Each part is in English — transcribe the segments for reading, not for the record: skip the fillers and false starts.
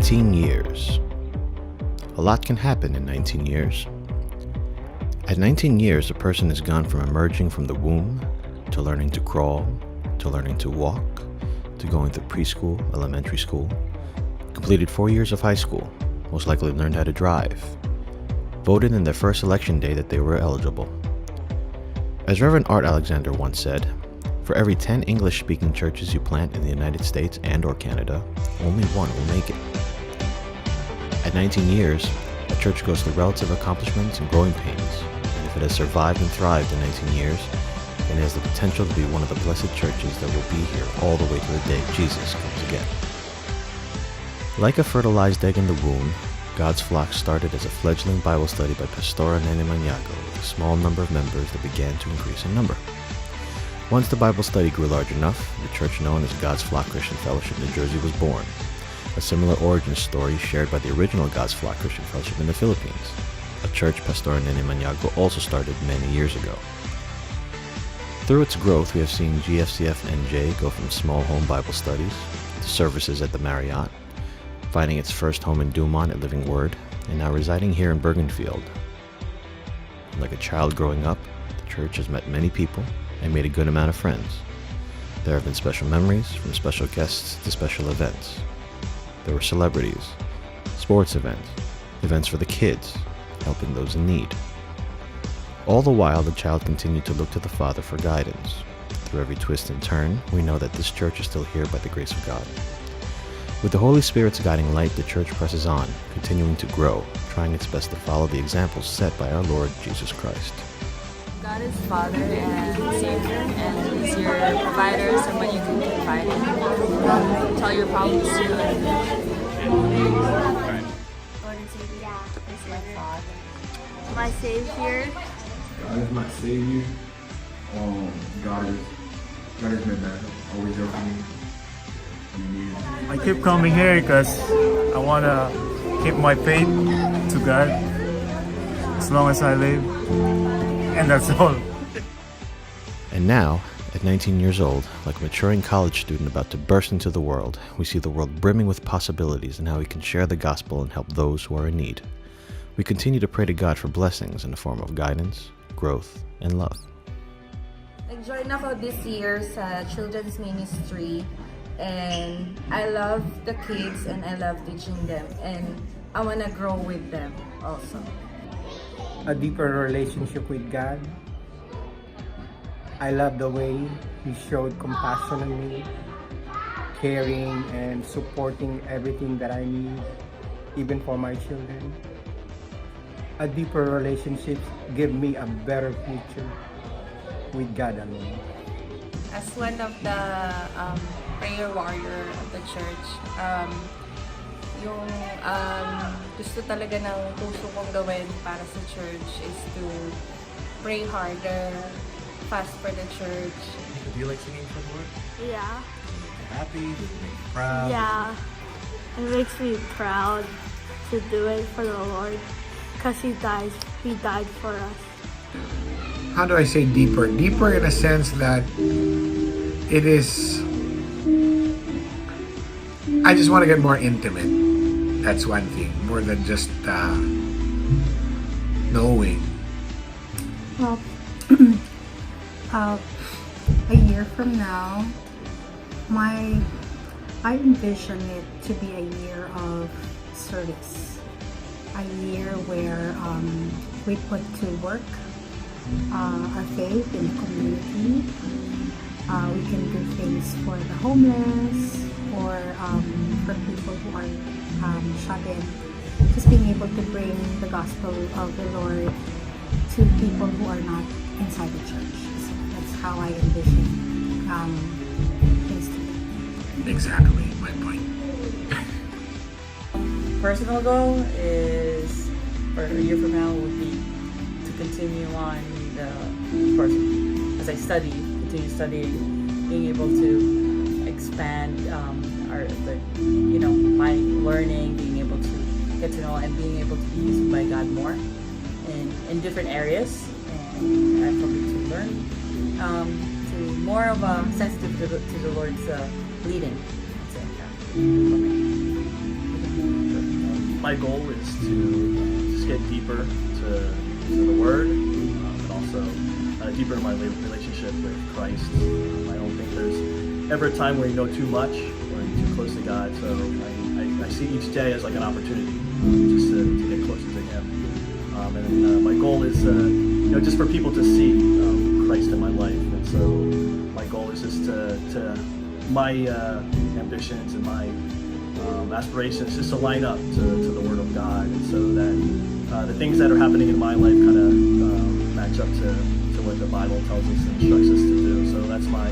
19 years. A lot can happen in 19 years. At 19 years, a person has gone from emerging from the womb, to learning to crawl, to learning to walk, to going through preschool, elementary school, completed 4 years of high school, most likely learned how to drive, voted in their first election day that they were eligible. As Reverend Art Alexander once said, for every 10 English-speaking churches you plant in the United States and or Canada, only one will make it. At 19 years, a church goes through relative accomplishments and growing pains, and if it has survived and thrived in 19 years, then it has the potential to be one of the blessed churches that will be here all the way to the day Jesus comes again. Like a fertilized egg in the womb, God's Flock started as a fledgling Bible study by Pastora Nene Maniago with a small number of members that began to increase in number. Once the Bible study grew large enough, the church known as God's Flock Christian Fellowship New Jersey was born, a similar origin story shared by the original God's Flock Christian Fellowship in the Philippines, a church Pastora Nene Maniago also started many years ago. Through its growth, we have seen GFCF NJ go from small home Bible studies to services at the Marriott, finding its first home in Dumont at Living Word, and now residing here in Bergenfield. Like a child growing up, the church has met many people and made a good amount of friends. There have been special memories, from special guests to special events. There were celebrities, sports events, events for the kids, helping those in need. All the while, the child continued to look to the Father for guidance. Through every twist and turn, we know that this church is still here by the grace of God. With the Holy Spirit's guiding light, the church presses on, continuing to grow, trying its best to follow the examples set by our Lord Jesus Christ. God is Father and Savior, and He's your provider, someone you can confide in. Tell your problems to. Lord and Savior. Yeah. My Savior. God is my Savior. God is my battle. Always there for me. I keep coming here because I want to keep my faith to God as long as I live. And that's all. And now, at 19 years old, like a maturing college student about to burst into the world, we see the world brimming with possibilities and how we can share the gospel and help those who are in need. We continue to pray to God for blessings in the form of guidance, growth, and love. Nag-join ako this year sa children's ministry, and I love the kids and I love teaching them, and I want to grow with them also. A deeper relationship with God. I love the way He showed compassion on me, caring and supporting everything that I need, even for my children. A deeper relationship give me a better future with God alone. As one of the prayer warrior of the church, yung gusto talaga ng puso kong gawin para sa church is to pray harder, fast for the church. Do you like singing for the Lord? Yeah. Happy? Proud? Yeah. It makes me proud to do it for the Lord because He died for us. How do I say deeper? Deeper in a sense that it is, I just want to get more intimate. That's one thing, more than just knowing. Well, a year from now, I envision it to be a year of service. A year where we put to work our faith in the community. We can do things for the homeless or for people who are shut in. Just being able to bring the gospel of the Lord to people who are not inside the church. So that's how I envision things to be. Exactly, my point. Personal goal is, for a year from now, would be to continue on of course, as I continue studying, being able to expand my learning, being able to get to know and being able to be used by God more in different areas, and for me to learn to more of a sensitive to the Lord's leading. That's it, for me. my goal is to just get deeper to the Word, and also deeper in my relationship with Christ. I don't think there's ever a time where you know too much or you're too close to God. So I see each day as like an opportunity just to get closer to Him. And my goal is, just for people to see Christ in my life. And so my goal is just to my ambitions and my aspirations just to line up to the Word of God, and so that the things that are happening in my life kind of match up to what the Bible tells us and instructs us to do. So that's my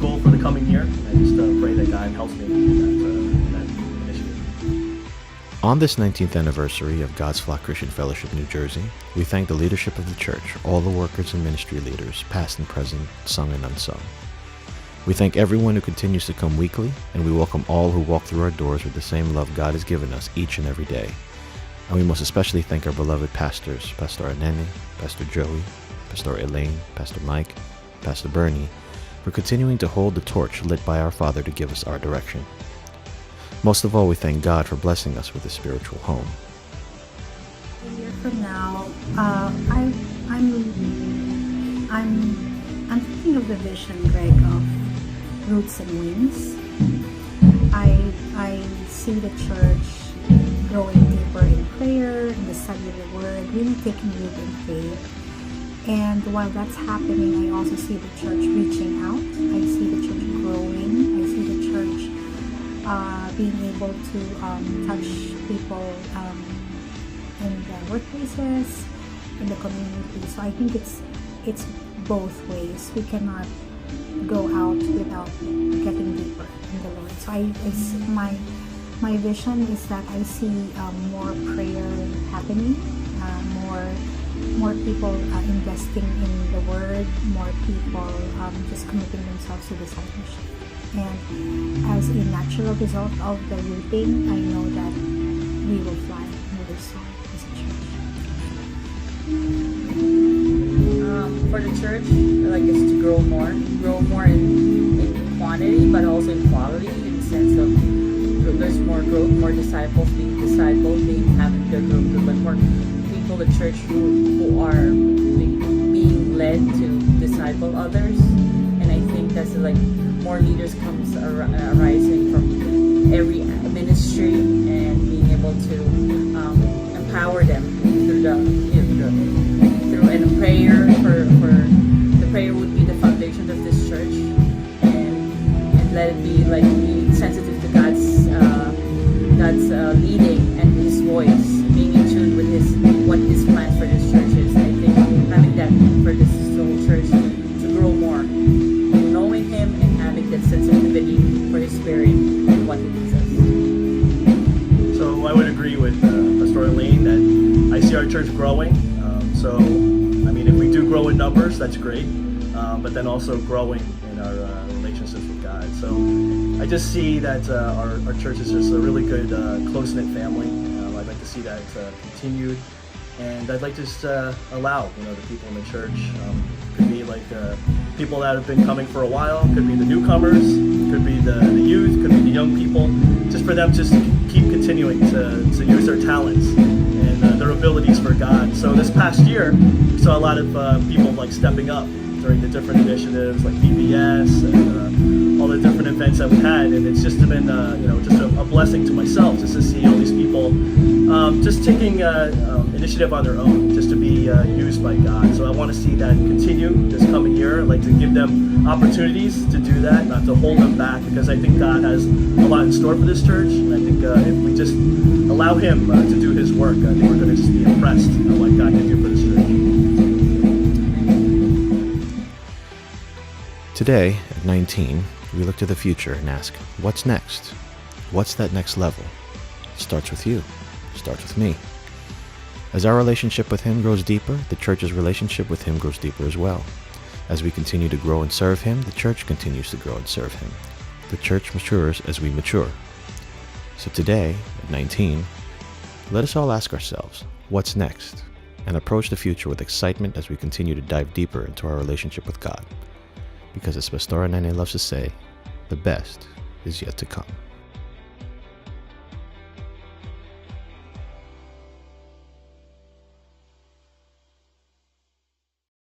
goal for the coming year. I just pray that God helps me in that initiative. On this 19th anniversary of God's Flock Christian Fellowship, New Jersey, we thank the leadership of the church, all the workers and ministry leaders, past and present, sung and unsung. We thank everyone who continues to come weekly, and we welcome all who walk through our doors with the same love God has given us each and every day. And we most especially thank our beloved pastors, Pastor Anene, Pastor Joey, Pastor Elaine, Pastor Mike, Pastor Bernie, for continuing to hold the torch lit by our Father to give us our direction. Most of all, we thank God for blessing us with a spiritual home. A year from now, I'm thinking of the vision, Greg, of Roots and Wings. I see the church growing deeper in prayer, in the study of the Word, really taking root in faith. And while that's happening, I also see the church reaching out. I see the church growing. I see the church being able to touch people in the workplaces, in the community. So I think it's both ways. We cannot go out without getting deeper in the Lord. So my vision is that I see more prayer happening, more people investing in the Word, more people just committing themselves to discipleship. And as a natural result of the rooting, I know that we will fly, we will soar as a church. For the church, I like us to grow more in quantity, but also in quality, in the sense of there's more growth, more disciples being having their growth, but more people, the church who are being led to disciple others. And I think that's like more leaders comes arising from every ministry, and being able to empower them through and prayer. For the prayer would be the foundation of this church, and let it be like being sensitive to God's leading and His voice, being in tune with what His plan for this church is. I think having that for this whole church to grow more, knowing Him and having that sensitivity for His Spirit and what He leads us. So I would agree with Pastor Elaine that I see our church growing. So I mean, if we do grow in numbers, that's great, but then also growing in our relationships with God. So I just see that our church is just a really good, close-knit family. I'd like to see that continued, and I'd like to just allow the people in the church. Could be like people that have been coming for a while, could be the newcomers, could be the youth, could be the young people, just for them just to keep continuing to use their talents and their abilities for God. So this past year, we saw a lot of people like stepping up during the different initiatives like VBS and all the different events that we had, and it's just been just a blessing to myself just to see all these people just taking initiative on their own, just to be used by God. So I want to see that continue this coming year. I'd like to give them opportunities to do that, not to hold them back, because I think God has a lot in store for this church, and I think if we just allow Him to do His work, I think we're going to just be impressed at what God can do for this church. Today, at 19, we look to the future and ask, what's next? What's that next level? It starts with you. It starts with me. As our relationship with Him grows deeper, the church's relationship with Him grows deeper as well. As we continue to grow and serve Him, the church continues to grow and serve Him. The church matures as we mature. So today, at 19, let us all ask ourselves, what's next? And approach the future with excitement as we continue to dive deeper into our relationship with God. Because as Pastor Nene loves to say, the best is yet to come.